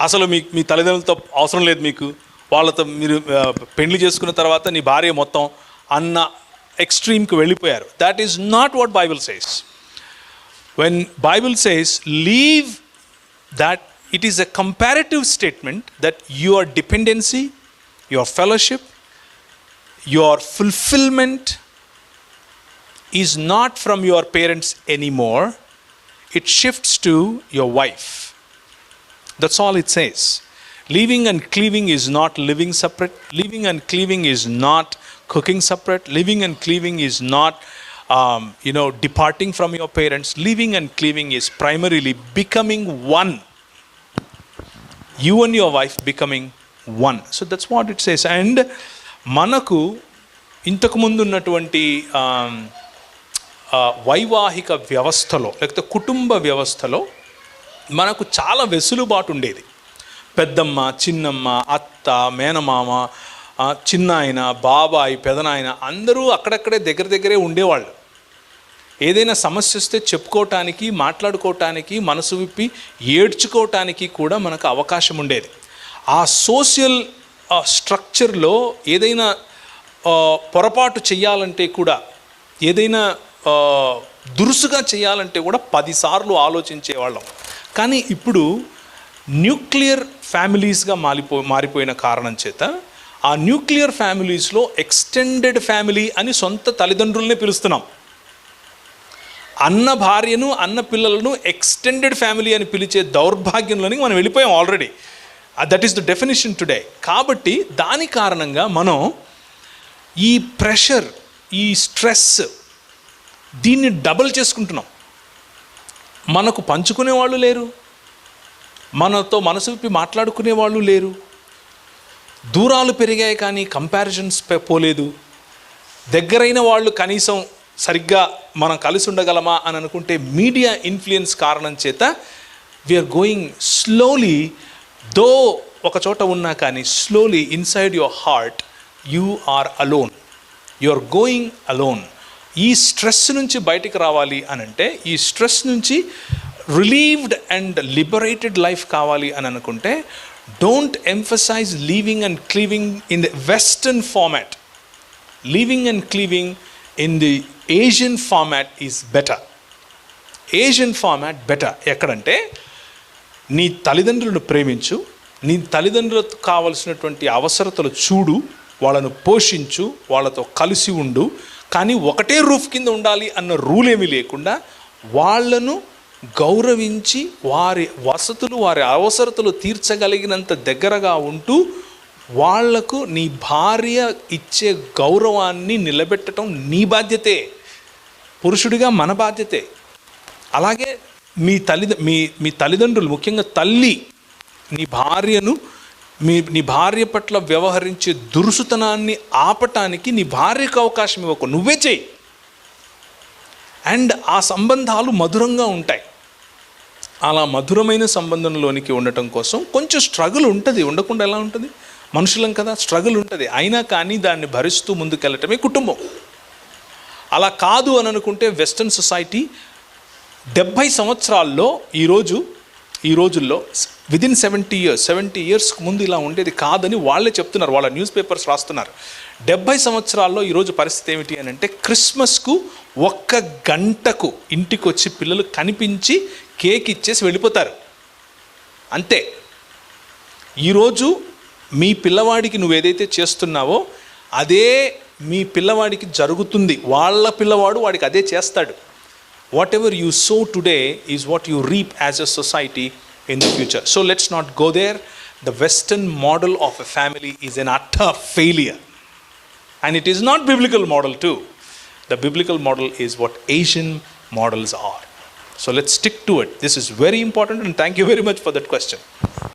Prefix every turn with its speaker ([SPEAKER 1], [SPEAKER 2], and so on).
[SPEAKER 1] అసలు మీ తల్లిదండ్రులతో అవసరం లేదు, మీకు వాళ్ళతో మీరు పెళ్లి చేసుకున్న తర్వాత నీ భార్య మొత్తం అన్న ఎక్స్ట్రీమ్కి వెళ్ళిపోయారు. That is not what Bible says. When Bible says leave that, it is a comparative statement that your dependency, your fellowship, your fulfillment is not from your parents anymore. It shifts to your wife. That's all it says. Leaving and cleaving is not living separate. Leaving and cleaving is not cooking separate. Leaving and cleaving is not departing from your parents. Leaving and cleaving is primarily becoming one. You and your wife becoming one. So that's what it says. And మనకు ఇంతకు ముందు ఉన్నటువంటి వైవాహిక వ్యవస్థలో లేకపోతే కుటుంబ వ్యవస్థలో మనకు చాలా వెసులుబాటు ఉండేది. పెద్దమ్మ, చిన్నమ్మ, అత్త, మేనమామ, చిన్నాయన, బాబాయ్, పెదనాయన అందరూ అక్కడక్కడే దగ్గరే ఉండేవాళ్ళు. ఏదైనా సమస్య వస్తే చెప్పుకోవటానికి, మాట్లాడుకోవటానికి, మనసు విప్పి ఏడ్చుకోవటానికి కూడా మనకు అవకాశం ఉండేది. ఆ సోషల్ స్ట్రక్చర్లో ఏదైనా పొరపాటు చేయాలంటే కూడా, ఏదైనా దురుసుగా చేయాలంటే కూడా 10 సార్లు ఆలోచించేవాళ్ళం. కానీ ఇప్పుడు న్యూక్లియర్ ఫ్యామిలీస్గా మారిపోయిన కారణం చేత ఆ న్యూక్లియర్ ఫ్యామిలీస్లో ఎక్స్టెండెడ్ ఫ్యామిలీ అని సొంత తల్లిదండ్రులనే పిలుస్తున్నాం. అన్న భార్యను, అన్న పిల్లలను ఎక్స్టెండెడ్ ఫ్యామిలీ అని పిలిచే దౌర్భాగ్యంలోనికి మనం వెళ్ళిపోయాం already. That is the definition today. కాబట్టి దాని కారణంగా మనం ఈ ప్రెషర్, ఈ స్ట్రెస్ దీన్ని డబల్ చేసుకుంటున్నాం. మనకు పంచుకునే వాళ్ళు లేరు, మనతో మనసు విప్పి మాట్లాడుకునే వాళ్ళు లేరు. దూరాలు పెరిగాయి కానీ కంపారిజన్స్ పోలేదు. దగ్గరైన వాళ్ళు కనీసం సరిగ్గా మనం కలిసి ఉండగలమా అని అనుకుంటే మీడియా ఇన్ఫ్లుయెన్స్ కారణం చేత వీఆర్ గోయింగ్ స్లోలీ, దో ఒక చోట ఉన్నా కానీ slowly inside your heart you are alone, you are going alone. ఈ స్ట్రెస్ నుంచి బయటికి రావాలి అని అంటే, ఈ స్ట్రెస్ నుంచి రిలీవ్డ్ అండ్ లిబరేటెడ్ లైఫ్ కావాలి అని అనుకుంటే, don't emphasize leaving and cleaving in the western format. Leaving and cleaving in the Asian format is better. Asian format better. ఎక్కడంటే నీ తల్లిదండ్రులను ప్రేమించు, నీ తల్లిదండ్రులకు కావలసినటువంటి అవసరతలు చూడు, వాళ్ళను పోషించు, వాళ్ళతో కలిసి ఉండు. కానీ ఒకటే రూఫ్ కింద ఉండాలి అన్న రూల్ ఏమీ లేకుండా వాళ్ళను గౌరవించి వారి వసతులు, వారి అవసరతలు తీర్చగలిగినంత దగ్గరగా ఉంటూ వాళ్లకు నీ భార్య ఇచ్చే గౌరవాన్ని నిలబెట్టడం నీ బాధ్యతే, పురుషుడిగా మన బాధ్యతే. అలాగే మీ తల్లిదండ్రులు, ముఖ్యంగా తల్లి నీ భార్యను, నీ భార్య పట్ల వ్యవహరించే దురుసుతనాన్ని ఆపటానికి నీ భార్యకు అవకాశం ఇవ్వకు, నువ్వే చెయ్యి. అండ్ ఆ సంబంధాలు మధురంగా ఉంటాయి. అలా మధురమైన సంబంధంలోనికి ఉండటం కోసం కొంచెం స్ట్రగుల్ ఉంటుంది, ఉండకుండా ఎలా ఉంటుంది, మనుషులం కదా, స్ట్రగుల్ ఉంటుంది. అయినా కానీ దాన్ని భరిస్తూ ముందుకెళ్ళటమే కుటుంబం. అలా కాదు అని అనుకుంటే వెస్టర్న్ సొసైటీ 70 సంవత్సరాల్లో ఈ రోజుల్లో విదిన్ 70 ఇయర్స్కి ముందు ఇలా ఉండేది కాదని వాళ్ళే చెప్తున్నారు, వాళ్ళ న్యూస్ పేపర్స్ రాస్తున్నారు. 70 సంవత్సరాల్లో ఈరోజు పరిస్థితి ఏమిటి అని అంటే, క్రిస్మస్కు 1 గంటకు ఇంటికి వచ్చి పిల్లలు కనిపించి కేక్ ఇచ్చేసి వెళ్ళిపోతారు, అంతే. ఈరోజు మీ పిల్లవాడికి నువ్వేదైతే చేస్తున్నావో అదే మీ పిల్లవాడికి జరుగుతుంది. వాళ్ళ పిల్లవాడు వాడికి అదే చేస్తాడు. What ever you so today is what you reap as a society in the future. So let's not go there. The Western model of a family is an utter failure, and it is not biblical model too. The biblical model is what Asian models are. So let's stick to it. This is very important, and thank you very much for that question.